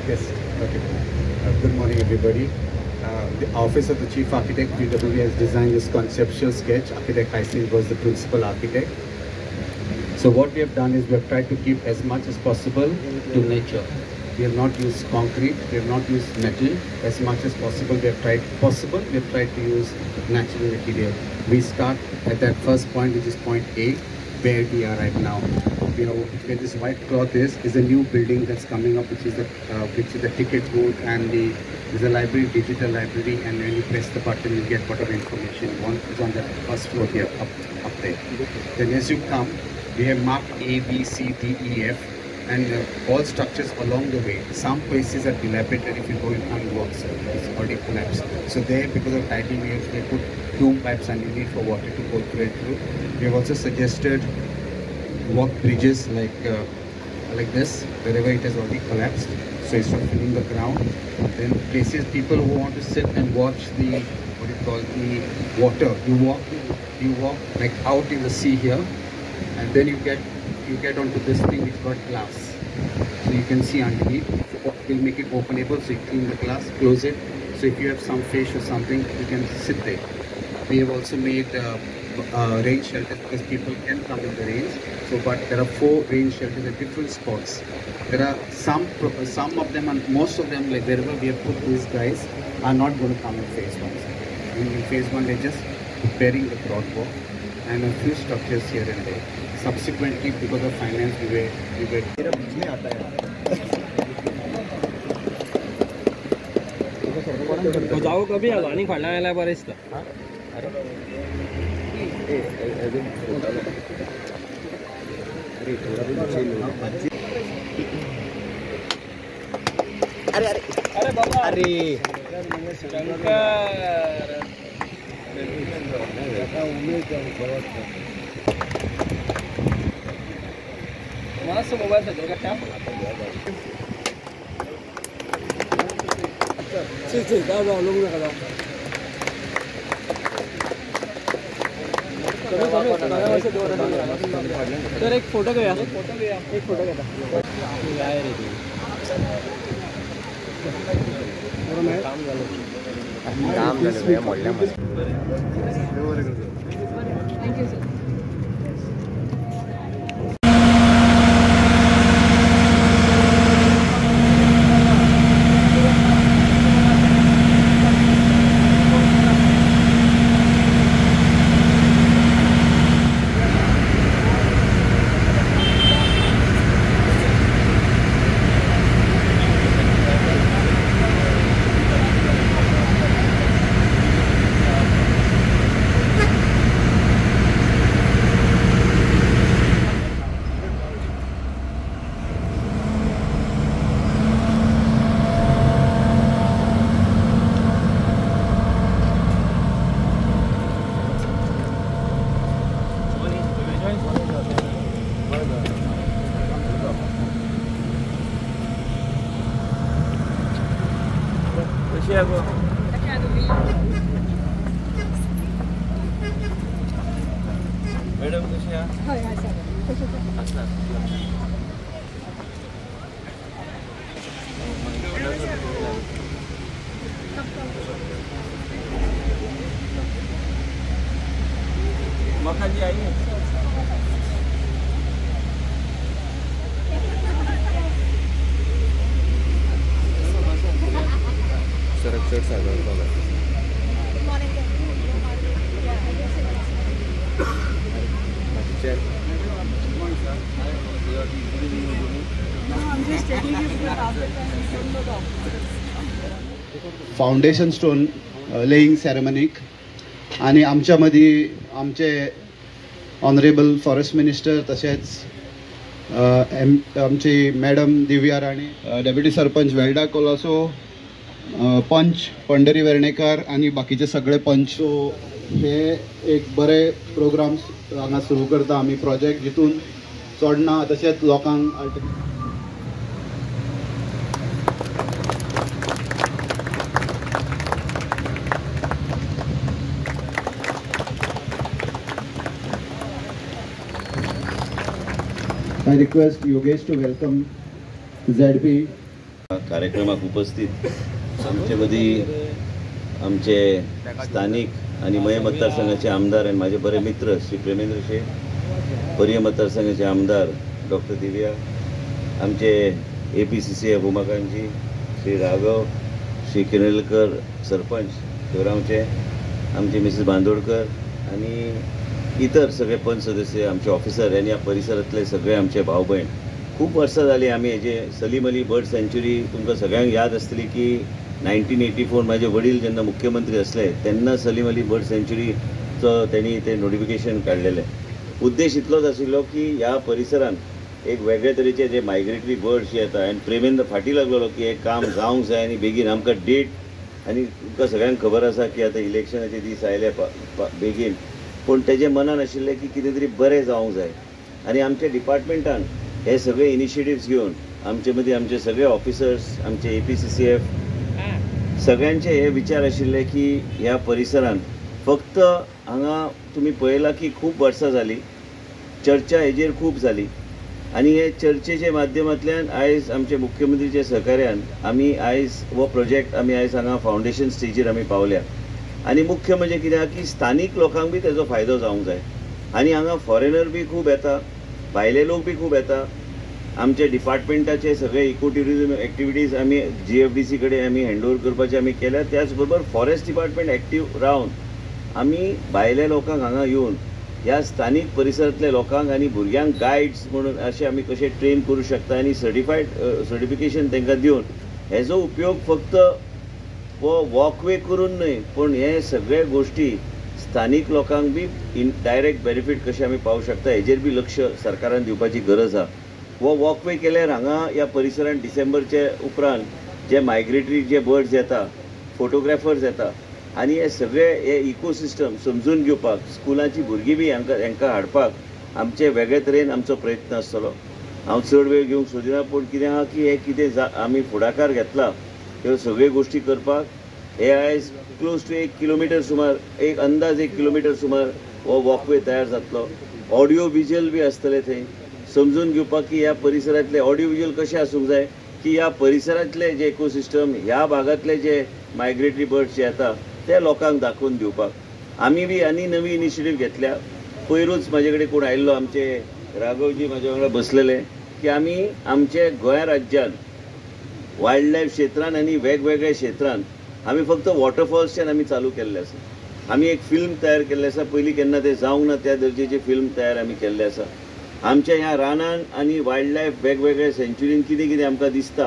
Yes. Okay. Good morning, everybody. The Office of the Chief Architect, PWD, has designed this conceptual sketch. Architect Hyacinth was the principal architect. So what we have done is we have tried to keep as much as possible to nature. We have not used concrete, we have not used metal. As much as possible, we have tried to use natural material. We start at that first point, which is point A, where we are right now. You know, where this white cloth is a new building that's coming up, which is the ticket booth, and there's a library, digital library, and when you press the button, you get whatever information you want. It's on the first floor here, up there. Then as you come, we have marked A, B, C, D, E, F, and all structures along the way. Some places are dilapidated. If you go in unworks, it's already collapsed. So there, because of tidal waves, they put plume pipes underneath for water to go through and through. We have also suggested walk bridges like this, wherever it has already collapsed, so it's not filling the ground. Then places people who want to sit and watch the water, you walk like out in the sea here, and then you get onto this thing which got glass, so you can see underneath. We'll make it openable, so you clean the glass, close it, so if you have some fish or something, you can sit there. We have also made rain shelters, because people can come in the rains. So, but there are 4 rain shelters at different spots. There are some of them, and most of them, like wherever we have put these guys, are not going to come in phase 1. In phase 1, they're just preparing the broadwalk and a few structures here and there. Subsequently, because of finance, we were. जाओ कभी आणि खडला यायला बरेच अरे अरे अरे बाबा अरे मस्त मोबाईल सध्या का तर एक फोटो घेऊया एक फोटो घेता काम झालं मोडल्यामध्ये थँक्यू सर. मॅडम कशी मखाजी आई सरक्षण सागर बघा फाउंडेशन स्टोन लेईंग सेरेमनी आणि आमच्यामध्ये आमचे ऑनरेबल फॉरेस्ट मिनिस्टर तसेच आमची मॅडम दिव्या राणे, डेप्युटी सरपंच वेल्डा कोलासो, पंच पंढरी वेर्णेकर आणि बाकीचे सगळे पंच. सो हे एक बरे प्रोग्राम्स हांगा सुरू करता आमी प्रोजेक्ट जितून चोडना तशेंच लोकांक I request Yogesh to welcome ZP कार्यक्रमाक उपस्थित आमचे मदीं आमचे स्थानिक आणि मय मतदारसंघाचे आमदार आणि माझे बरे मित्र श्री प्रेमेंद्र शेठ, पर्य मतदारसंघाचे आमदार डॉक्टर दिव्या, आमचे APCC उमाकांतजी, श्री राघव, श्री किनलकर सरपंच शिवरामचे, आमचे मिसेस बांदोडकर आणि इतर सगळे पंच सदस्य, आमचे ऑफिसर यांनी या परिसरातले सगळे आमचे भाऊ बहीण. खूप वर्सां जाली आमी हेजे सलीम अली बर्ड सँच्युरी तुमकां सगळ्यांक याद आसतली की 1984 माझे वडील जेन्ना मुख्यमंत्री असले तेन्ना सलीम अली बर्ड सँच्युरीचो त्यांनी ते नोटिफिकेशन काढलेले. उद्देश इतलोच आशिल्लो की ह्या परिसरात एक वेगळे तरेचे जे मायग्रेटरी बर्ड्स जे येता आनी प्रेमेंद्र फाटी लागलेलो की हे काम जावंक जाय आनी बेगीन आमकां डेट. आनी तुमकां सगळ्यांक खबर आसा की आतां इलेक्शनाचे दीस आयले बेगीन, पूण तेजे मनान आशिल्लें की कितें तरी बरें जावंक जाय. आनी आमच्या डिपार्टमेंटान हे सगळे इनिशिएटिव्स घेवन आमचे मदीं आमचे सगळे ऑफिसर्स, आमचे APCCF सगळ्यांचे हे विचार आशिल्ले की ह्या परिसरान फक्त हांगा तुमी पळयलां की खूब वर्सां जाली चर्चा हेजेर खूब जाली आनी हे चर्चेच्या माध्यमांतल्यान आयज आमचे मुख्यमंत्रीचे सहकार्यान आमी आयज हो प्रोजेक्ट आमी आयज हांगा फावंडेशन स्टेजीर आमी पावल्या. आनी मुख्य म्हणजे कितें आहा की स्थानीक लोकांक बी तेजो फायदो जावंक जाय. आनी हांगा फॉरेनर बी खूब येता, भायले लोक बी खूब येता. आमचे डिपार्टमेंटाचे सगळे इको ट्युरिझम एक्टिविटीज आमी GFDC कडेन आमी हँडओव्हर करपाचे आमी केल्या. त्याच बरोबर फॉरेस्ट डिपार्टमेंट एक्टीव रावन आमी भायल्या लोकांक हांगा येवन ह्या स्थानीक परिसरांतल्या लोकांक आनी भुरग्यांक गायड्स म्हणून अशें आमी कशें ट्रेन करूं शकता आनी सर्टिफिकेशन तांकां दिवन हेजो उपयोग फक्त हो वॉकवे करून न्हय पूण हे सगळे गोश्टी स्थानीक लोकांक बी डायरेक्ट बेनिफीट कशें आमी पावूं शकता हेजेर बी लक्ष सरकारान दिवपाची गरज आहा. हो वॉकवे केल्यार हांगा ह्या परिसरांत डिसेंबरचे उपरांत जे मायग्रेटरी जे बर्ड्स येता, फोटोग्राफर्स येता आनी हे सगळे हे इकोसिस्टम समजून घेवपाक स्कुलांची भुरगीं बी हांकां हाडपाक आमचे वेगळे तरेन आमचो प्रयत्न आसतलो. हांव चड वेळ घेवंक सोदिना पूण कितें आहा की हे कितें आमी फुडाकार घेतला ह्यो सगळ्यो गोश्टी करपाक. हे आयज क्लोज टू 1 किलोमिटर सुमार, एक अंदाज 1 किलोमिटर सुमार हो वॉकवे तयार जातलो. ऑडिओ विज्युअल बी आसतले थंय समजून घेवपाक की ह्या परिसरांतले ऑडिओ विज्युअल कशें आसूंक जाय की ह्या परिसरांतले जे इकोसिस्टम ह्या भागांतले जे मायग्रेटरी बर्ड्स जे येता ते लोकांक दाखोवन दिवपाक आमी बी आनी नवी इनिशिएटीव घेतल्या. पयरूच म्हाजे कडेन कोण आयिल्लो आमचे राघवजी म्हाजे वांगडा बसलेले की आमी आमचे गोंय राज्यान वायल्ड लायफ क्षेत्रांत आनी वेगवेगळ्या क्षेत्रांत आमी फक्त वॉटरफॉल्सच्यान आमी चालू केल्ले आसा. आमी एक फिल्म तयार केल्लें आसा, पयलीं केन्ना तें जावंक ना त्या दर्जेची फिल्म तयार आमी केल्ले आसा. आमच्या ह्या रानान आनी वायल्ड लायफ वेगवेगळ्या सँच्युरीन कितें कितें आमकां दिसता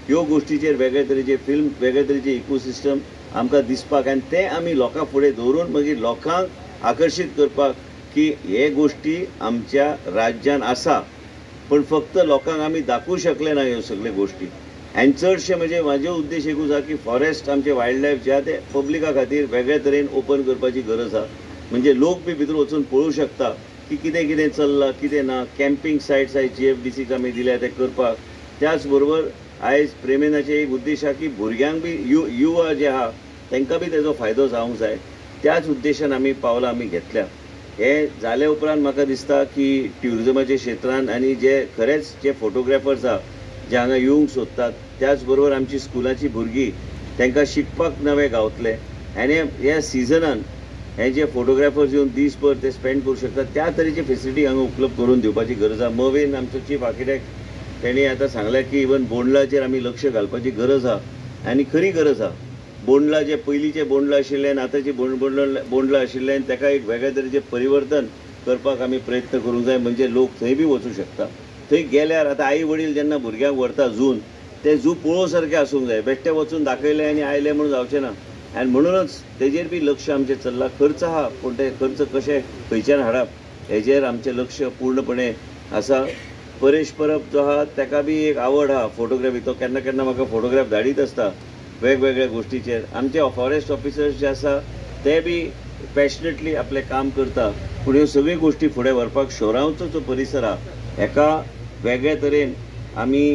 ह्यो गोश्टीचेर वेगळे तरेचे फिल्म, वेगळे तरेचे इकोसिस्टम आमकां दिसपाक आनी ते आमी लोकां फुडें दवरून मागीर लोकांक आकर्शीत करपाक की हे गोश्टी आमच्या राज्यान आसा पण फक्त लोकांक आमी दाखोवंक शकले ना ह्यो सगळ्यो गोश्टी. आनी चडशे म्हणजे म्हाजो उद्देश एकूच आहा की फॉरेस्ट आमचे वायल्ड लायफ जे आहा ते पब्लिका खातीर वेगळे तरेन ओपन करपाची गरज आहा. म्हणजे लोक बी भितर वचून पळोवंक शकता की कितें कितें चल्लां कितें ना. कॅम्पिंग सायट्स आयज GFDCक आमी दिल्या ते करपाक. त्याच बरोबर आयज प्रेमेनाचे एक उद्देश आहा की भुरग्यांक बी युवा जे आहा तांकां बी तेजो फायदो जावंक जाय. त्याच उद्देशान आमी पावलां आमी घेतल्या. हे जाले उपरांत म्हाका दिसता की ट्युरिजमाच्या क्षेत्रांत आनी जे खरेच जे फोटोग्राफर्स आहा जे हांगा येवंक सोदतात त्याच बरोबर आमची स्कुलाची भुरगीं तांकां शिकपाक नवे गावतले. आनी ह्या सिजनान हे जे फोटोग्राफर्स येवन दीसभर ते स्पेंड करूं शकतात त्या तरेची फेसिलिटी हांगा उपलब्ध करून दिवपाची गरज आहा. मवेन आमचो चीफ आर्किटेक्ट तेणी आतां सांगलें की इवन बोंडलाचेर आमी लक्ष घालपाची गरज आहा आनी खरी गरज आहा. बोंडला जे पयलींचे बोंडला आशिल्ले आनी आतांचे बोंडला आशिल्ले आनी ताका एक वेगळे तरेचे परिवर्तन करपाक आमी प्रयत्न करूंक जाय. म्हणजे लोक थंय बी वचूंक शकता. थंय गेल्यार आतां आई वडील जेन्ना भुरग्यांक व्हरता झून ते झू पळोवं सारकें आसूंक जाय. बेश्टे वचून दाखयले आनी आयले म्हणून जावचें ना. आनी म्हणूनच तेजेर बी लक्ष आमचें चल्लां. खर्च आहा पूण ते खर्च कशें खंयच्यान हाडप हेजेर आमचें लक्ष पूर्णपणे आसा. परेश परब जो आहा ताका बी एक आवड आहा फोटोग्राफी. तो केन्ना केन्ना म्हाका फोटोग्राफ धाडीत आसता वेगवेगळ्या गोश्टीचेर. आमचे फॉरेस्ट ऑफिसर्स जे आसा ते बी पॅशनेटली आपलें काम करता. पूण ह्यो सगळ्यो गोश्टी फुडें व्हरपाक शोरांवचो जो परिसर आहा हेका वेगळे तरेन आमी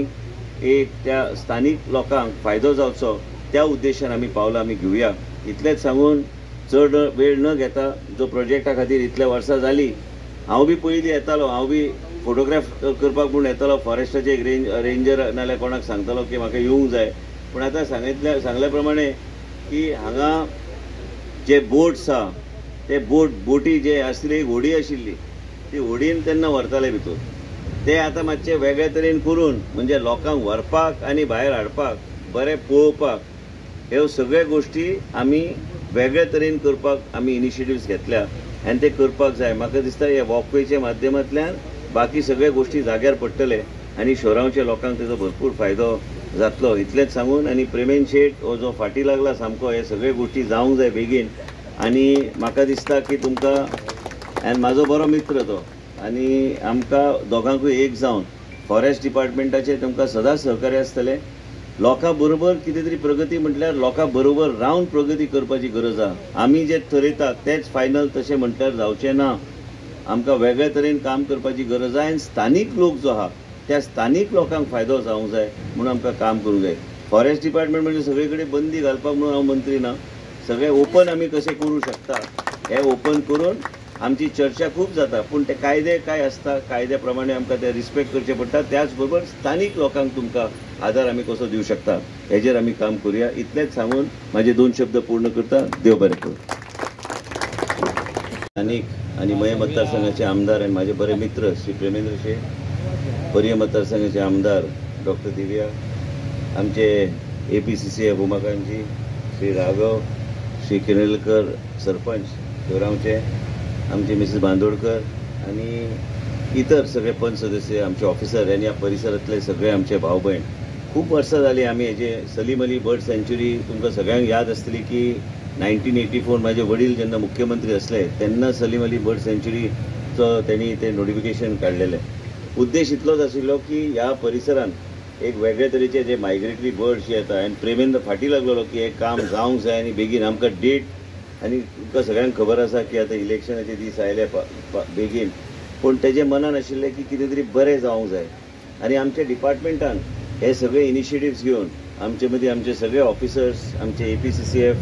एक त्या स्थानीक लोकांक फायदो जावचो त्या उद्देशान आमी पावलां आमी घेवया. इतलेंच सांगून चड वेळ न घेता जो प्रोजेक्टा खातीर इतल्या वर्सां जालीं हांव बी पयलीं येतालो. हांव बी फोटोग्राफ करपाक म्हूण येतलो फॉरेस्टाचे एक रेंजर नाल्यार कोणाक सांगतलो की म्हाका येवंक जाय, पूण आतां सांगल्या प्रमाणे की हांगा जे बोट्स आहा ते बोटी जे आसली होडी आशिल्ली ती होडीन तेन्ना व्हरताले भितर, ते आतां मातशे वेगळे तरेन करून म्हणजे लोकांक व्हरपाक आनी भायर हाडपाक बरें पळोवपाक ह्यो सगळ्यो गोश्टी आमी वेगळे तरेन करपाक आमी इनिशिएटिव्स घेतल्या आनी ते करपाक जाय. म्हाका दिसता हे वॉकवेच्या माध्यमांतल्यान बाकी सगळे गोश्टी जाग्यार पडटले आनी शहरांच्या लोकांक ताचो भरपूर फायदो जातलो. इतलेंच सांगून आनी प्रेमेन शेट हो जो फाटी लागला सामको, हे सगळे गोश्टी जावंक जाय बेगीन. आनी म्हाका दिसता की तुमकां आनी म्हाजो बरो मित्र तो आनी आमकां दोगांकूय एक जावन फॉरेस्ट डिपार्टमेंटाचे तुमकां सदांच सहकार्य आसतलें. लोकां बरोबर कितें तरी प्रगती म्हटल्यार लोकां बरोबर रावन प्रगती करपाची गरज आहा. आमी जे थरयतात तेच फायनल तशें म्हटल्यार जावचें ना. आमकां वेगळे तरेन काम करपाची गरज आहा आनी स्थानीक लोक जो आहा त्या स्थानीक लोकांक फायदो जावंक जाय म्हणून आमकां काम करूंक जाय. फॉरेस्ट डिपार्टमेंट म्हणजे सगळे कडेन बंदी घालपाक म्हणून हांव मंत्री ना. सगळे ओपन आमी कशें करूं शकता हे ओपन करून आमची चर्चा खूब जाता, पूण ते कायदे काय आसता कायद्या प्रमाणे आमकां ते रिस्पेक्ट करचे पडटा. त्याच बरोबर स्थानीक लोकांक तुमकां आदार आमी कसो दिवं शकता हेजेर आमी काम करुया. इतलेंच सांगून म्हाजे 2 शब्द पूर्ण करता. देव बरें करूं. स्थानीक आनी मये मतदारसंघाचे आमदार आनी म्हाजे बरे मित्र श्री प्रेमेंद्र शे, पर्य मतदारसंघाचे आमदार डॉक्टर दिव्या, आमचे APCC उमाकांतजी, श्री राघव, श्री किनेलकर सरपंच शिवरामचे, आमचे मिसेस बांदोडकर आनी इतर सगळे पंच सदस्य, आमचे ऑफिसर आनी ह्या परिसरांतले सगळे आमचे भाव भयण. खूब वर्सां जालीं आमी हेजे सलीम अली बर्ड सँच्युरी तुमकां सगळ्यांक याद आसतली की 1984 म्हाजे वडील जेन्ना मुख्यमंत्री असले तेन्ना सलीम अली बर्ड सँच्युरीचो त्यांनी ते नोटिफिकेशन काडलेलें. उद्देश इतलोच आशिल्लो की ह्या परिसरांत एक वेगळे तरेचे जे मायग्रेटरी बर्ड्स येता आनी प्रेमेंद्र फाटी लागलेलो की हे काम जावंक जाय आनी बेगीन आमकां डेट. आनी तुमकां सगळ्यांक खबर आसा की आतां इलेक्शनाचे दीस आयले बेगीन, पूण तेजे मनान आशिल्लें की कितें तरी बरें जावंक जाय. आनी आमच्या डिपार्टमेंटान हे सगळे इनिशिएटिव्स घेवन आमचे मदीं आमचे सगळे ऑफिसर्स, आमचे APCCF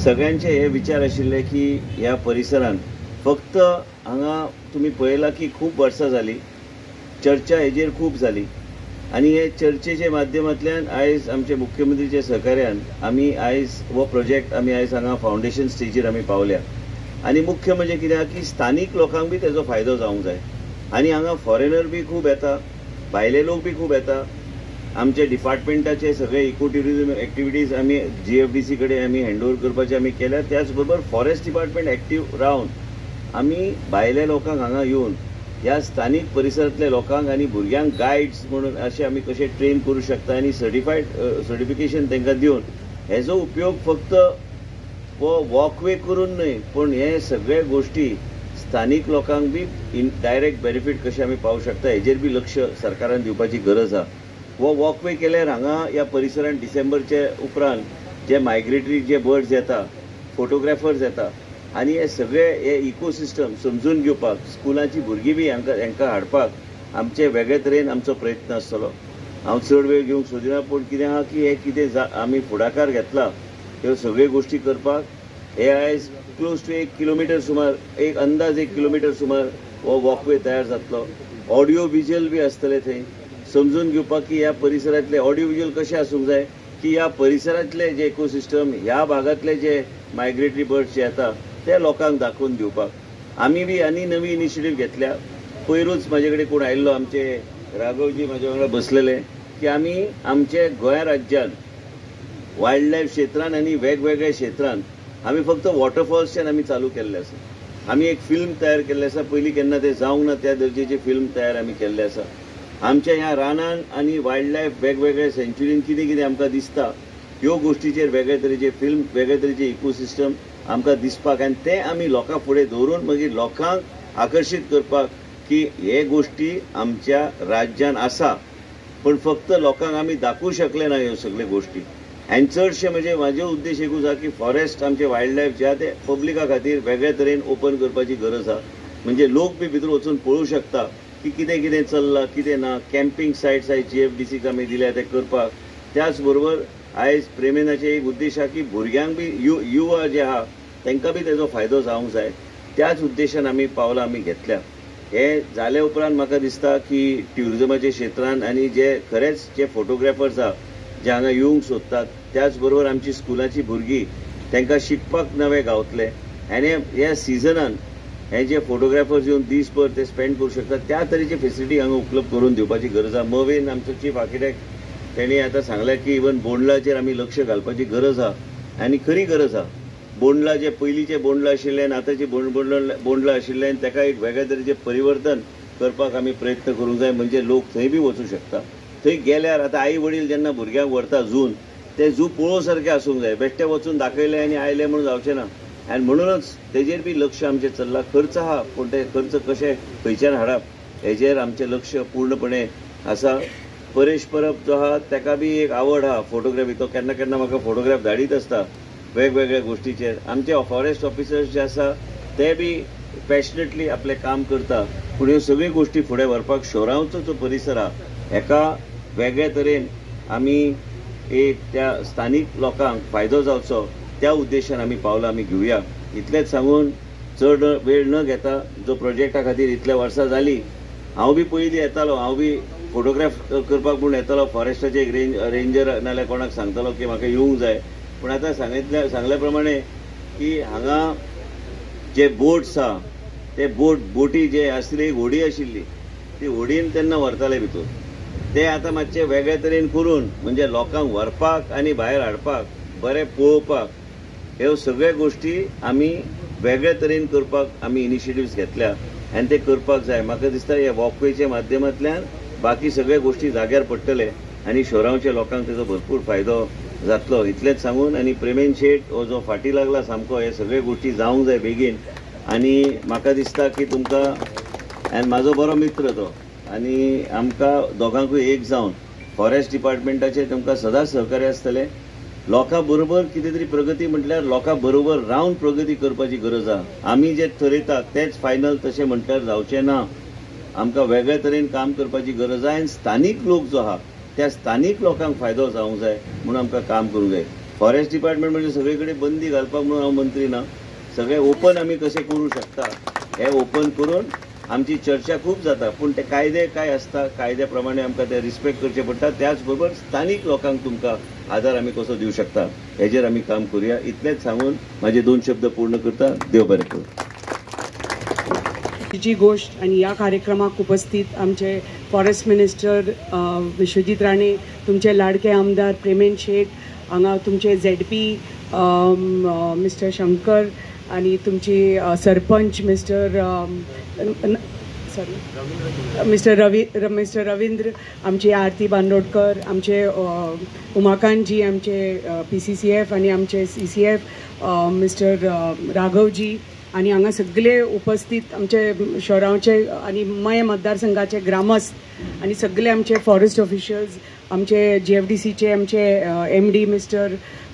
सगळ्यांचे हे विचार आशिल्ले की ह्या परिसरांत फक्त हांगा तुमी पळयलां की खूब वर्सां जालीं चर्चा हेजेर खूब जाली आनी हे चर्चेच्या माध्यमांतल्यान आयज आमचे मुख्यमंत्रीच्या सहकार्यान आमी आयज हो प्रोजेक्ट आमी आयज हांगा फावंडेशन स्टेजीर आमी पावल्या. आनी मुख्य म्हणजे कितें की स्थानीक लोकांक बी तेजो फायदो जावंक जाय. आनी हांगा फॉरेनर बी खूब येता, भायले लोक बी खूब येता. आमचे डिपार्टमेंटाचे सगळे इको ट्युरिझम एक्टिविटीज आमी GFDC कडेन आमी हँडओव्हर करपाचे आमी केल्या. त्याच बरोबर फॉरेस्ट डिपार्टमेंट एक्टीव रावन आमी भायल्या लोकांक हांगा येवन ह्या स्थानीक परिसरांतल्या लोकांक आनी भुरग्यांक गायड्स म्हणून अशें आमी कशें ट्रेन करूं शकता आनी सर्टिफिकेशन तांकां दिवन हेजो उपयोग फक्त हो वॉकवे करून न्हय पूण हे सगळे गोश्टी स्थानीक लोकांक बी डायरेक्ट बेनिफीट कशें आमी पावूंक शकता हेजेर बी लक्ष सरकारान दिवपाची गरज आहा. हो वॉकवे केल्यार हांगा ह्या परिसरांत डिसेंबरचे उपरांत जे मायग्रेटरी जे बर्ड्स येता, फोटोग्राफर्स येता आनी हे सगळे हे इकोसिस्टम समजून घेवपाक स्कुलांची भुरगीं बी हांकां हाडपाक आमचे वेगळे तरेन आमचो प्रयत्न आसतलो. हांव चड वेळ घेवंक सोदिना, पूण कितें आहा की हे कितें आमी फुडाकार घेतला ह्यो सगळ्यो गोश्टी करपाक हे आयज क्लोज टू 1 किलोमिटर सुमार, एक अंदाज 1 किलोमिटर सुमार हो वॉकवे तयार जातलो. ऑडिओ विज्युअल बी आसतले थंय समजून घेवपाक की ह्या परिसरांतले ऑडिओ विज्युअल कशें आसूंक जाय की ह्या परिसरांतले जे इकोसिस्टम ह्या भागांतले जे मायग्रेटरी बर्ड्स जे येता ते लोकांक दाखोवन दिवपाक आमी बी आनी नवी इनिशिएटीव घेतल्या. पयरूच म्हाजे कडेन कोण आयिल्लो आमचे राघवजी म्हाजे वांगडा बसलेले की आमी आमचे गोंय राज्यान वायल्ड लायफ क्षेत्रांत आनी वेगवेगळ्या क्षेत्रांत आमी फक्त वॉटरफॉल्सच्यान आमी चालू केल्ले आसा. आमी एक फिल्म तयार केल्लें आसा, पयलीं केन्ना तें जावंक ना त्या दर्जेचे फिल्म तयार आमी केल्ले आसा. आमच्या ह्या रानान आनी वायल्ड लायफ वेगवेगळ्या सँच्युरीन कितें कितें आमकां दिसता ह्यो गोश्टीचेर वेगळे तरेचे फिल्म, वेगळे तरेचे इकोसिस्टम आमकां दिसपाक आनी ते आमी लोकां फुडें दवरून मागीर लोकांक आकर्शीत करपाक की हे गोश्टी आमच्या राज्यान आसा पण फक्त लोकांक आमी दाखोवंक शकले ना ह्यो सगळ्यो गोश्टी. आनी चडशे म्हणजे म्हाजो उद्देश एकूच आसा की फॉरेस्ट आमचे वायल्ड लायफ जे आहा ते पब्लिका खातीर वेगळे तरेन ओपन करपाची गरज आहा. म्हणजे लोक बी भितर वचून पळोवंक शकता की कितें कितें चल्लां कितें ना. कॅम्पिंग सायट्स आयज GFDCक आमी दिल्या ते करपाक. त्याच बरोबर आयज प्रेमेनाचे एक उद्देश आहा की भुरग्यांक बी युवा जे आहा तांकां बी तेजो फायदो जावंक जाय. त्याच उद्देशान आमी पावलां आमी घेतल्या. हे जाले उपरांत म्हाका दिसता की ट्युरिजमाच्या क्षेत्रांत आनी जे खरेच जे फोटोग्राफर्स आहा जे हांगा येवंक सोदतात त्याच बरोबर आमची स्कुलाची भुरगीं तांकां शिकपाक नवे गावतले आनी ह्या सिजनान हे जे फोटोग्राफर्स येवन दिसभर ते स्पेंड करूं शकतात त्या तरेची फेसिलिटी हांगा उपलब्ध करून दिवपाची गरज आहा. मोवेन आमचो चीफ आर्किटेक्ट तेणी आतां सांगलें की इवन बोंडलाचेर आमी लक्ष घालपाची गरज आहा आनी खरी गरज आहा. बोंडला जे पयलींचे बोंडला आशिल्ले आनी आतांचे बोंडला आशिल्ले ताका एक वेगळ्या तरेचें परिवर्तन करपाक आमी प्रयत्न करूंक जाय म्हणजे लोक थंय बी वचूं शकता. थंय गेल्यार आतां आई वडील जेन्ना भुरग्यांक व्हरता झून ते झू पळोवं सारकें आसूंक जाय. बेश्टे वचून दाखयले आनी आयले म्हणून जावचें ना आनी म्हणूनच तेजेर बी लक्ष आमचें चल्लां. खर्च आहा पूण ते खर्च कशे खंयच्यान हाडप हेजेर आमचें लक्ष पूर्णपणे आसा. परेश परब जो आहा ताका बी एक आवड आहा फोटोग्राफी. तो केन्ना केन्ना म्हाका फोटोग्राफ धाडीत आसता वेगवेगळ्या गोश्टीचेर. आमचे फॉरेस्ट ऑफिसर्स जे आसा ते बी पॅशनेटली आपलें काम करता पूण ह्यो सगळ्यो गोश्टी फुडें व्हरपाक शोरांवचो जो परिसर आहा हेका वेगळ्या तरेन आमी एक त्या स्थानीक लोकांक फायदो जावचो त्या उद्देशान आमी पावलां आमी घेवया. इतलेंच सांगून चड वेळ न घेता जो प्रोजेक्टा खातीर इतल्या वर्सां जालीं हांव बी पयलीं येतालो. हांव बी फोटोग्राफ करपाक म्हणून येतालो फॉरेस्टाचे एक रेंजर नाल्यार कोणाक सांगतालो की म्हाका येवंक जाय. पूण आतां सांगल्या प्रमाणे की हांगा जे बोट्स आहा ते बोटी जे आसली एक होडी आशिल्ली ती होडीन तेन्ना व्हरताले भितर ते आतां मातशें वेगळे तरेन करून म्हणजे लोकांक व्हरपाक आनी भायर हाडपाक बरें पळोवपाक ह्यो सगळ्यो गोश्टी आमी वेगळे तरेन करपाक आमी इनिशिएटिव्स घेतल्या आनी ते करपाक जाय. म्हाका दिसता हे वॉकवेच्या माध्यमांतल्यान बाकी सगळे गोश्टी जाग्यार पडटले आनी शोरांवच्या लोकांक ताचो भरपूर फायदो जातलो. इतलेंच सांगून आनी प्रेमेन शेट हो जो फाटी लागला सामको हे सगळे गोश्टी जावंक जाय बेगीन. आनी म्हाका दिसता की तुमकां आनी म्हाजो बरो मित्र तो आनी आमकां दोगांकूय एक जावन फॉरेस्ट डिपार्टमेंटाचे तुमकां सदांच सहकार्य आसतलें. लोकां बरोबर कितें तरी प्रगती म्हटल्यार लोकां बरोबर रावन प्रगती करपाची गरज आहा. आमी जे ठरयतात तेच फायनल तशें म्हटल्यार जावचें ना. आमकां वेगळे तरेन काम करपाची गरज आहा आनी स्थानीक लोक जो आहा त्या स्थानीक लोकांक फायदो जावंक जाय म्हणून आमकां काम करूंक जाय. फॉरेस्ट डिपार्टमेंट म्हणजे सगळे कडेन बंदी घालपाक म्हणून हांव मंत्री ना. सगळें ओपन आमी कशें करूंक शकता हे ओपन करून आमची चर्चा खूब जाता पूण ते कायदे काय आसता कायद्या प्रमाणे आमकां ते रिस्पेक्ट करचे पडटा. त्याच बरोबर स्थानीक लोकांक तुमकां आदार आमी कसो दिवंक शकता हेजेर आमी काम करुया. इतलेंच सांगून म्हाजे 2 शब्द पूर्ण करता. देव बरें करूं. जी गोष्ट आणि या कार्यक्रमाक उपस्थित आमचे फॉरेस्ट मिनिस्टर विश्वजीत राणे, तुमचे लाडके आमदार प्रेमेन शेट, हांगा तुमचे ZP मिस्टर शंकर आणि तुमची सरपंच मिस्टर रवींद्र, आमची आरती बांदोडकर, आमचे उमाकांतजी, आमचे PCCF आणि आमचे CCF मिस्टर राघवजी आणि हांगा सगळे उपस्थित आमचे शोरांवचे आणि मय मतदारसंघाचे ग्रामस्थ आणि सगळे आमचे फॉरेस्ट ऑफिशियल्स, आमचे GFDCचे आमचे MD मिस्टर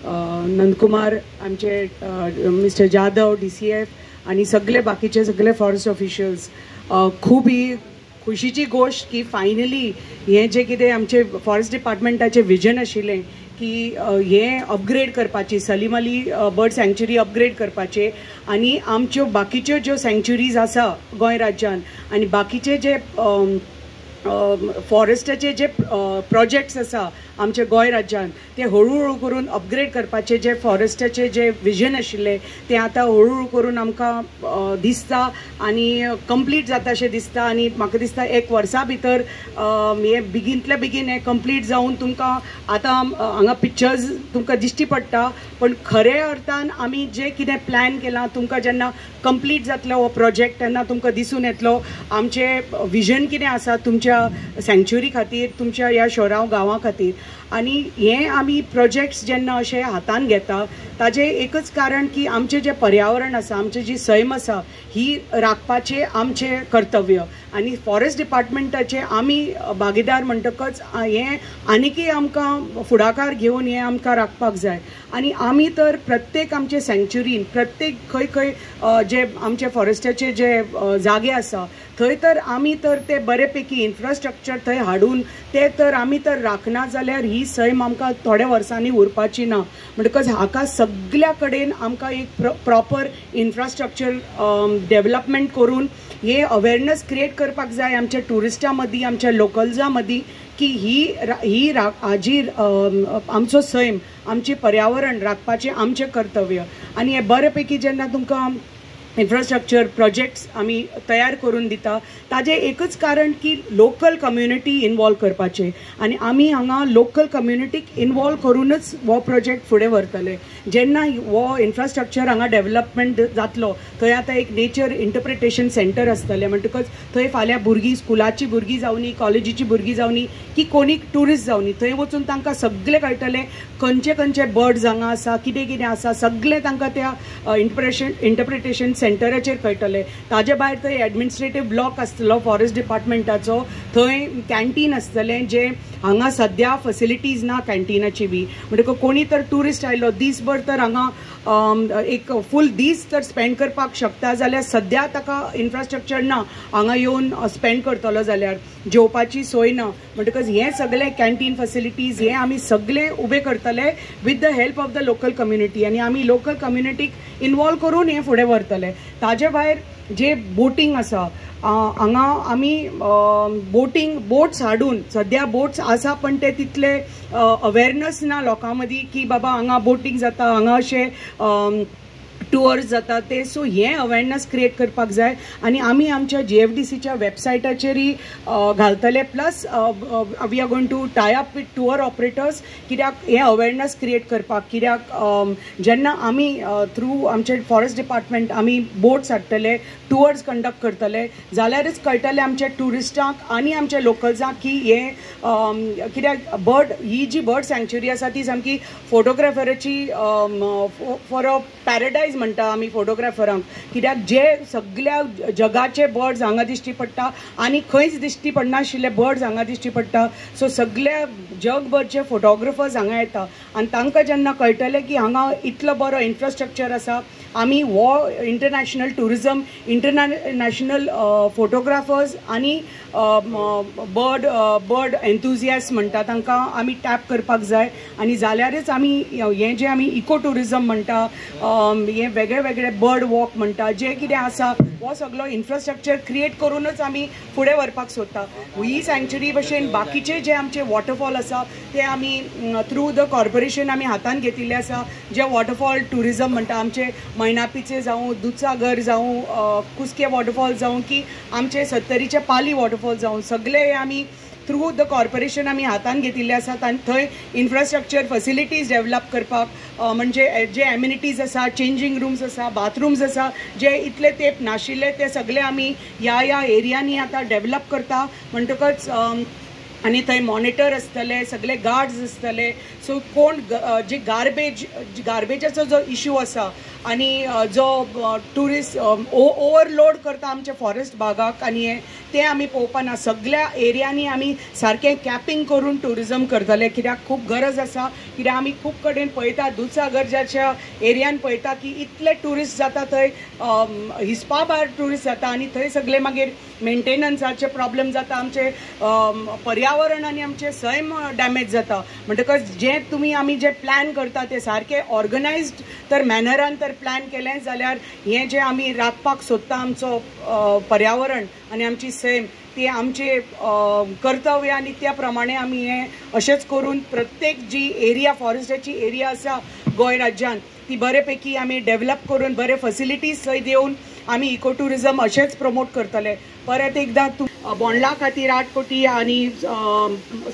नंदकुमार, आमचे मिस्टर जाधव DCF आणि सगळे बाकीचे सगळे फॉरेस्ट ऑफिशियल्स. खूब ही खुशीची गोष्ट की फायनली हे जे कितें आमचे फॉरेस्ट डिपार्टमेंटाचे विजन आशिल्लें की हे अपग्रेड करपाची Salim Ali bird sanctuary upgrade करपाचे आणि आमच्यो बाकीच्यो ज्यो सँक्च्युरीज आसा गोंय राज्यान आणि बाकीचे जे फॉरेस्टाचे जे प्रोजेक्ट्स आसा आमचे गोंय राज्यान ते हळूहळू करून अपग्रेड करपाचे जे फॉरेस्टाचे जे विजन आशिल्ले ते आतां हळूहळू करून आमकां दिसता आणि कंप्लीट जाता अशें दिसता. आणि म्हाका दिसता 1 वर्सा भितर हे बेगींतल्या बेगीन हे कंप्लीट जावन तुमकां आतां हांगा पिक्चर्स तुमकां दिश्टी पडटा पण खरे अर्थान आमी जे कितें प्लॅन केलां तुमकां जेन्ना कंप्लीट जातलो हो प्रोजेक्ट तेन्ना तुमकां दिसून येतलो आमचे विजन कितें आसा तुमच्या सँक्च्युरी खातीर, तुमच्या ह्या शोरांव गांवा खातीर. आणि हे आमी प्रोजेक्ट्स जेन्ना अशे हातान घेता ताजें एकच कारण की आमचें जें पर्यावरण आसा, आमची जी सैम आसा ही राखपाचें आमचें कर्तव्य आणि फॉरेस्ट डिपार्टमेंटाचे आमी भागीदार म्हणटकच हें आनिकूय आमकां फुडाकार घेवन हें आमकां राखपाक जाय. आणि आमी तर प्रत्येक आमचे सँक्च्युरीन प्रत्येक खंय खंय जे आमचे फॉरेस्टाचे जे जागे आसा थंय तर आमी तर ते बरेपैकी इन्फ्रास्ट्रक्चर थंय हाडून ते तर आमी तर राखना जाल्यार ही सैम आमकां थोड्या वर्सांनी उरपाची ना. म्हणटकच हाका सगळ्या कडेन आमकां एक प्रॉपर इन्फ्रास्ट्रक्चर डेव्हलपमेंट करून हे अवेरनेस क्रिएट करपाक जाय आमच्या टुरिस्टां मदीं, आमच्या लोकल्सां मदीं, की ही हाजी आमचो सैम, आमची पर्यावरण राखपाचें आमचें कर्तव्य. आनी हे बरे पैकी जेन्ना तुमकां इन्फ्रास्ट्रक्चर प्रोजेक्ट्स आमी तयार करून दिता ताजें एकच कारण की लोकल कम्युनिटी इनवॉल्व करपाचें, आनी आमी हांगा लोकल कम्युनिटीक इनवॉल्व करूनच हो प्रोजेक्ट फुडें व्हरतले. जेन्ना हो इन्फ्रास्ट्रक्चर हांगा डेव्हलपमेंट जातलो थंय आतां एक नेचर इंटरप्रिटेशन सेंटर आसतलें. म्हणटकच थंय फाल्यां भुरगीं, स्कुलाची भुरगीं जावनी, कॉलेजीची भुरगीं जावनी, की कोणी टुरिस्ट जावनी, थंय वचून तांकां सगळें कळटलें खंयचे खंयचे बर्ड्स हांगा आसा, कितें कितें आसा, सगळें तांकां त्या इंटरप्रिटेशन सेंटराचेर कळटलें. ताजे भायर थंय एडमिनिस्ट्रेटीव ब्लॉक आसतलो फॉरेस्ट डिपार्टमेंटाचो, थंय कॅन्टीन आसतलें जें हांगा सद्या फॅसिलिटीज ना कॅन्टिनाची बी. म्हणटकच कोणी तर टुरिस्ट आयलो दिसभर तर हांगा एक फूल दीस तर स्पेंड करपाक शकता जाल्यार सद्या ताका इन्फ्रास्ट्रक्चर ना हांगा येवन स्पेंड करतलो जाल्यार, जेवपाची सोय ना. म्हणटकच हें सगळें कॅन्टीन फॅसिलिटीज हें आमी सगळें उबें करतले with the help of the local community, आनी आमी लोकल कम्युनिटीक इनवॉल्व करून हें फुडें व्हरतले. ताजे भायर जे बोटींग आसा हांगा आमी बोट्स हाडून, सद्या बोट्स आसा पण ते तितले अवेरनेस ना लोकां मदीं की बाबा हांगा बोटींग जाता, हांगा अशें टुअर्स जाता ते. सो हें अवेरनेस क्रिएट करपाक जाय आनी आमी आमच्या JFDCच्या वेबसायटाचेरय घालतले. Plus we are going to tie up with tour operators, कित्याक हें अवेरनेस क्रिएट करपाक. कित्याक जेन्ना आमी थ्रू आमचे फॉरेस्ट डिपार्टमेंट आमी बोट्स हाडटले, टुअर्स कंडक्ट करतले जाल्यारच कळटलें आमच्या टुरिस्टांक आनी आमच्या लोकल्सांक की हें कित्याक ही जी बर्ड सँक्च्युरी आसा ती सामकी फोटोग्राफराची फॉर अ पॅराडायज म्हणटा आमी फोटोग्राफरांक. कित्याक जे सगळ्या जगाचे बर्ड्स हांगा दिश्टी पडटा आनी खंयच दिश्टी पडनाशिल्ले बर्ड्स हांगा दिश्टी पडटा. सो सगळ्या जगभरचे फोटोग्राफर्स हांगा येता आनी तांकां जेन्ना कळटलें की हांगा इतलो बरो इन्फ्रास्ट्रक्चर आसा, आमी हो इंटरनॅशनल टुरिजम, इंटरनॅशनल फोटोग्राफर्स आनी बर्ड एन्थुजियास्ट म्हणटा तांकां आमी टॅप करपाक जाय. आनी जाल्यारच आमी हें जें आमी इको टुरिजम म्हणटा, हे वेगळे वेगळे बर्ड वॉक म्हणटा, जे कितें आसा हो सगळो इन्फ्रास्ट्रक्चर क्रिएट करूनच आमी फुडें व्हरपाक सोदता. ही सँक्च्युरी भशेन बाकीचे जे आमचे वॉटरफॉल आसा ते आमी थ्रू द कॉर्पोरेशन आमी हातान घेतिल्ले आसा. जे वॉटरफॉल टुरिजम म्हणटा आमचे मैनापीचे जावं, दुधसागर जावं, कुस्के वॉटरफॉल जावं, की आमचे सत्तरीचे पाली वॉटरफॉल जावं, सगळे आमी थ्रू द कॉर्पोरेशन आमी हातान घेतिल्ले आसात. आनी थंय इन्फ्रास्ट्रक्चर फॅसिलिटीज डेव्हलप करपाक म्हणजे जे एम्युनिटीज आसा, चेंजींग रूम्स आसा, बाथरूम्स आसा, जे इतले तेंप नाशिल्ले ते सगळे आमी ह्या एरियांनी आतां डेव्हलप करता. म्हणटकच आनी थंय मॉनिटर आसतले, सगळे गार्ड्स आसतले. सो कोण जे गार्बेजाचो जो इशू आसा आनी जो टुरिस्ट ओवरलोड करता आमच्या फॉरेस्ट बागाक आनी ते आमी पळोवपाना. सगळ्या एरियांनी आमी सारकें कॅपिंग करून टुरिजम करतले, कित्याक खूब गरज आसा. कित्याक आमी खूब कडेन पळयता, दुधसागरच्या एरियान पळयता की इतले टुरिस्ट जाता, थंय हिस्पा भायर टुरिस्ट जाता आनी थंय सगळे मागीर मेंटेनन्साचे प्रॉब्लेम जाता, आमचे पर्यावरण आनी आमचे सैम डॅमेज जाता. म्हणटकच जे आमी जे प्लॅन करता ते सारके ऑर्गनायज्ड तर मॅनरान तर प्लॅन केलें जाल्यार हें जें आमी राखपाक सोदता आमचो पर्यावरण आनी आमची सैम, ते आमचे कर्तव्य आनी त्या प्रमाणे आमी हें अशेंच करून प्रत्येक जी एरिया फॉरेस्टाची एरिया आसा गोंय राज्यान ती बरे पैकी आमी डेव्हलप करून बरे फॅसिलिटीज थंय दिवन आमी इको टुरिजम अशेंच प्रमोट करतले. परत एकदां बोंडला खातीर 8 कोटी आनी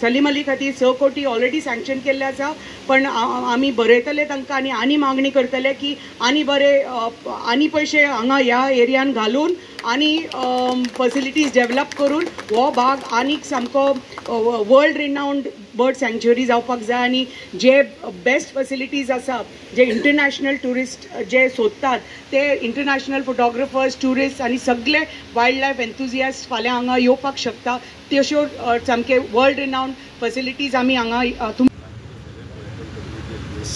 सलीम अली खातीर 6 कोटी ऑलरेडी सँक्शन केल्ले आसा. पण आमी बरयतले तांकां आनी मागणी करतले की आनी बरे आनी पयशे हांगा ह्या एरियान घालून आनी फॅसिलिटीज डेव्हलप करून हो भाग आनीक सामको वर्ल्ड रिनाउंड बर्ड सँक्च्युरी जावपाक जाय. आनी जे बेस्ट फॅसिलिटीज आसा, जे इंटरनॅशनल टुरिस्ट जे सोदतात ते इंटरनॅशनल फोटोग्राफर्स, टुरिस्ट आनी सगळे वायल्ड लायफ एन्थुजियास्ट फाल्यां हांगा येवपाक शकता. तश्यो सामके वर्ल्ड रिनाउंड फॅसिलिटीज आमी हांगा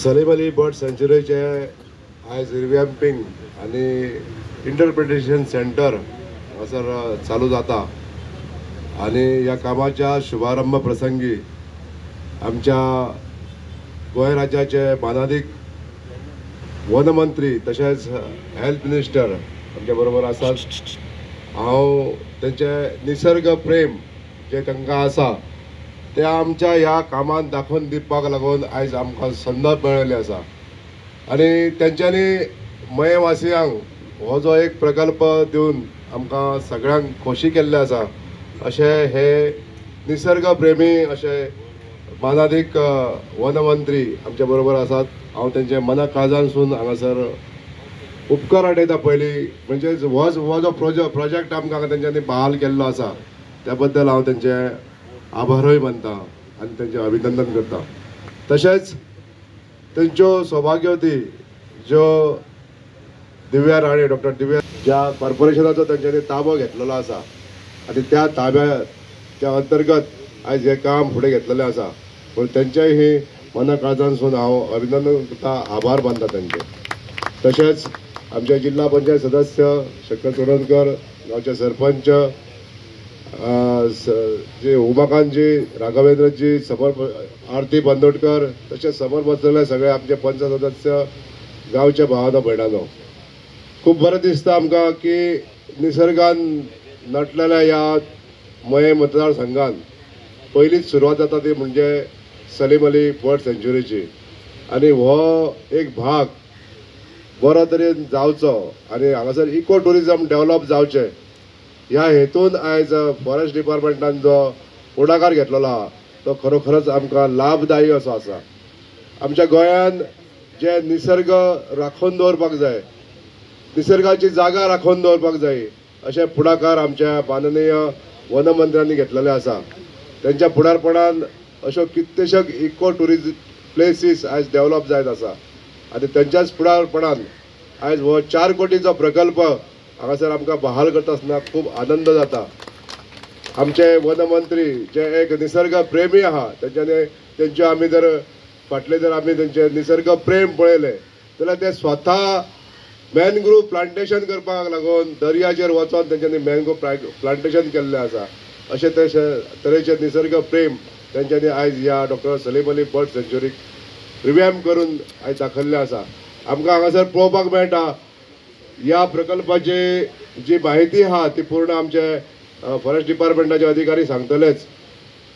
सलीम अली बर्ड सँच्युरीचे आयज रिवॅम्पिंग आनी इंटरप्रिटेशन सेंटर हांगासर चालू जाता. आणि ह्या कामाच्या शुभारंभ प्रसंगी आमच्या गोंय राज्याचे मानाधिक वन मंत्री तशेंच हेल्थ मिनिस्टर आमच्या बरोबर आसात. हांव तेंचे निसर्ग प्रेम जे तांकां आसा ते आमच्या ह्या कामांत दाखोवन दिवपाक लागून आयज आमकां संद मेळिल्ली आसा. आनी तेंच्यांनी मयवासियांक हो जो एक प्रकल्प दिवन आमकां सगळ्यांक खोशी केल्ले आसा अशें हे निसर्ग प्रेमी अशे मानाधिक वन मंत्री आमच्या बरोबर आसात. हांव तेंचे मना काळजानसून हांगासर उपकार आठयता. पयलीं म्हणजे हो जो प्रोजेक्ट आमकां तेंच्यांनी बहाल केल्लो आसा त्या बद्दल हांव तेंचे आभारूय मानता आनी तेंचें अभिनंदन करता. तशेंच तेंच्यो सौभाग्यवती ज्यो दिव्या राणे डॉक्टर दिव्या ज्या कॉर्पोरेशनाचो तेंच्यांनी ताबो घेतलेलो आसा आनी त्या ताब्या अंतर्गत आयज हें काम फुडें घेतलेलें आसा. पूण तेंचेय ही मना काळजानसून हांव अभिनंदन करता, आभार मानता तेंचे. तशेंच आमचे जिल्हा पंचायत सदस्य शंकर तोरणकर, गांवचे सरपंच जे उमाकांतजी, राघवेंद्रजी, समर आरती बांदोडकर तशेंच समोर बसलेले सगळे आमचे पंच सदस्य, गांवचे भावानो भयणानो, खूब बरें दिसता आमकां की निसर्गान नटलेल्या ह्या मये मतदारसंघात पयलीच सुरवात जाता ती म्हणजे सलीम अली बर्ड सँच्युरीची. आनी हो एक भाग बरो तरेन जावचो आनी हांगासर इको टुरिजम डेव्हलप जावचें ह्या हेतून आयज फॉरेस्ट डिपार्टमेंटान जो फुडाकार घेतलेलो आहा तो खरोखरच आमकां लाभदायी असो आसा. आमच्या गोंयान जे निसर्ग राखून दवरपाक जाय, निसर्गाची जागा राखून दवरपाक जाय अशें फुडाकार आमच्या माननीय वन मंत्र्यांनी घेतलेले आसा. त्यांच्या फुडारपणान अश्यो कितलेशेच इको टुरिजम प्लेसीस आयज डेव्हलप जायत आसा आनी त्यांच्याच फुडारपणान आयज हो 4 कोटीचो प्रकल्प हांगासर आमकां बहाल करता आसतना खूब आनंद जाता. आमचे वन मंत्री जे एक निसर्ग प्रेमी आहा तेंचे आमी जर फाटले जर आमी तेंचे निसर्ग प्रेम पळयले जाल्यार ते स्वता मॅनग्रोव प्लांटेशन करपाक लागून दर्याचेर वचोन तेंच्यांनी मॅनग्रोव प्लांटेशन केल्लें आसा. अशें तरेचे निसर्ग प्रेम तेंच्यांनी आयज ह्या डॉक्टर सलीम अली बर्ड सँच्युरीक रिवॅम्प करून आयज दाखयल्लें आसा. आमकां हांगासर पळोवपाक मेळटा ह्या प्रकल्पाची जी माहिती आहा ती पूर्ण आमचे फॉरेस्ट डिपार्टमेंटाचे अधिकारी सांगतलेच.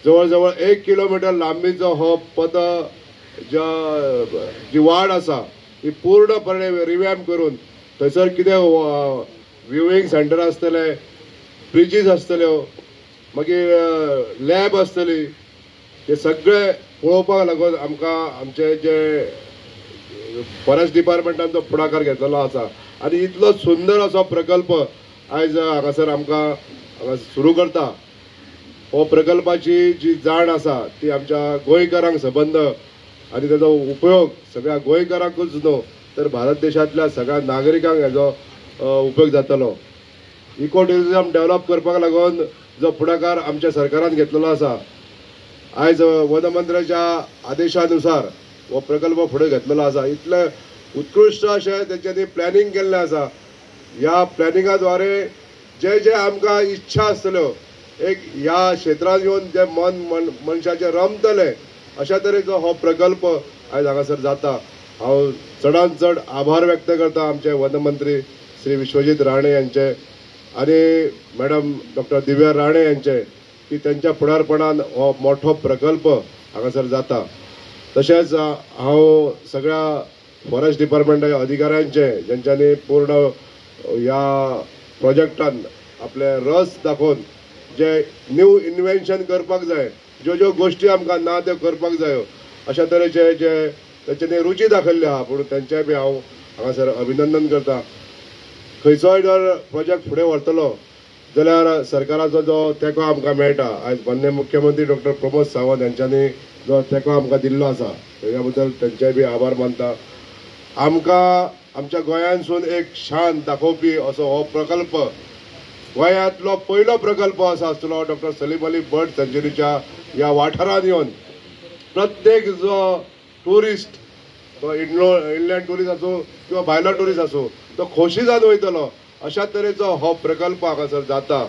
जवळ जवळ 1 किलोमीटर लांबीचो हो पद जी वाड आसा ही पूर्णपणे रिवॅम्प करून थंयसर कितें व्ह्युईंग सेंटर आसतले, ब्रिजीस आसतल्यो, मागीर लॅब आसतली, हे सगळे पळोवपाक लागून आमकां आमचे जे फॉरेस्ट डिपार्टमेंटान जो फुडाकार घेतलेलो आसा आनी इतलो सुंदर असो प्रकल्प आयज हांगासर आमकां सुरू करता. हो प्रकल्पाची जी जाण आसा ती आमच्या गोंयकारांक संबंद आनी तेजो उपयोग सगळ्या गोंयकारांकूच न्हू तर भारत देशांतल्या सगळ्या नागरिकांक हेजो उपयोग जातलो. इको टुरिजम डेव्हलप करपाक लागून जो फुडाकार आमच्या सरकारान घेतलेलो आसा आयज वन मंत्र्याच्या आदेशानुसार हो प्रकल्प फुडें घेतलेलो आसा. इतले उत्कृश्ट अशें तेंच्यांनी प्लॅनिंग केल्लें आसा. ह्या प्लॅनिंगा द्वारे जे जे आमकां इच्छा आसतल्यो एक ह्या क्षेत्रांत येवन जे मनशाचे रमतले अशा तरेचो हो प्रकल्प आयज हांगासर जाता. हांव चडांत चड आभार व्यक्त करता आमचे वन मंत्री श्री विश्वजीत राणे यांचे आनी मॅडम डॉक्टर दिव्या राणे यांचे की त्यांच्या फुडारपणान हो मोठो प्रकल्प हांगासर जाता. तशेंच हांव सगळ्या फॉरेस्ट डिपार्टमेंटाच्या अधिकाऱ्यांचे जेंच्यांनी पूर्ण ह्या प्रोजेक्टान आपले रस दाखोवन जे न्यू इन्व्हेन्शन करपाक जाय, ज्यो ज्यो गोश्टी आमकां ना त्यो करपाक जायो अशा तरेचे जे तेंच्यांनी रुची दाखयल्ली आहा पूण तेंचेय बी हांव हांगासर अभिनंदन करता. खंयचोय जर प्रोजेक्ट फुडें व्हरतलो जाल्यार सरकाराचो जो तेंको आमकां मेळटा. आयज माननीय मुख्यमंत्री डॉक्टर प्रमोद सावंत यांच्यांनी जो तेंको आमकां दिल्लो आसा तेच्या बद्दल तेंचेय बी आभार मानता. आमकां आमच्या गोंयांतसून एक शान दाखोवपी असो हो प्रकल्प गोंयांतलो पयलो प्रकल्प असो आसतलो डॉक्टर सलीम अली बर्ड सँच्युरीच्या ह्या वाठारांत येवन प्रत्येक जो टुरिस्ट तो इनलँड टुरिस्ट आसूं किंवा भायलो टुरिस्ट आसूं तो खोशी जावन वयतलो अशा तरेचो हो प्रकल्प हांगासर जाता.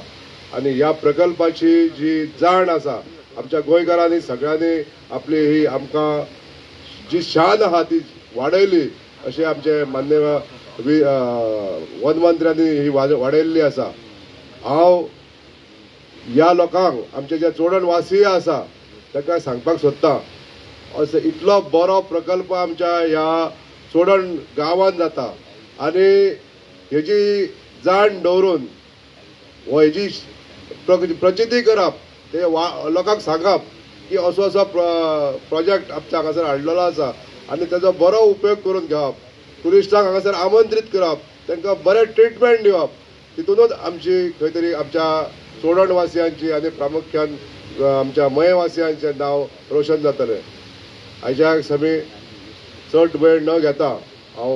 आणि ह्या प्रकल्पाची जी जाण आसा आमच्या गोंयकारांनी सगळ्यांनी आपली ही आमकां जी शान आहा ती वाडयली अशें आमचे मान्य वनमंत्र्यांनी ही वाडयल्ली आसा. हांव ह्या लोकांक आमचे जे चोडणवासीय आसा ताका सांगपाक सोदतां असो इतलो बरो प्रकल्प आमच्या ह्या चोडण गांवांत जाता आनी हेजी जाण दवरून हेजी प्रचिती करप ते लोकांक सांगप की असो असो प्रोजेक्ट आमच्या हांगासर हाडलेलो आसा आनी तेजो बरो उपयोग करून घेवप, ट्युरिस्टांक हांगासर आमंत्रीत करप, तांकां बरें ट्रिटमेंट दिवप, तितूनच आमची खंय तरी आमच्या चोडणवासियांची आनी प्रामुख्यान आमच्या मयवासियांचें नांव रोशन जातलें. हाज्या समी चड वेळ न घेता हांव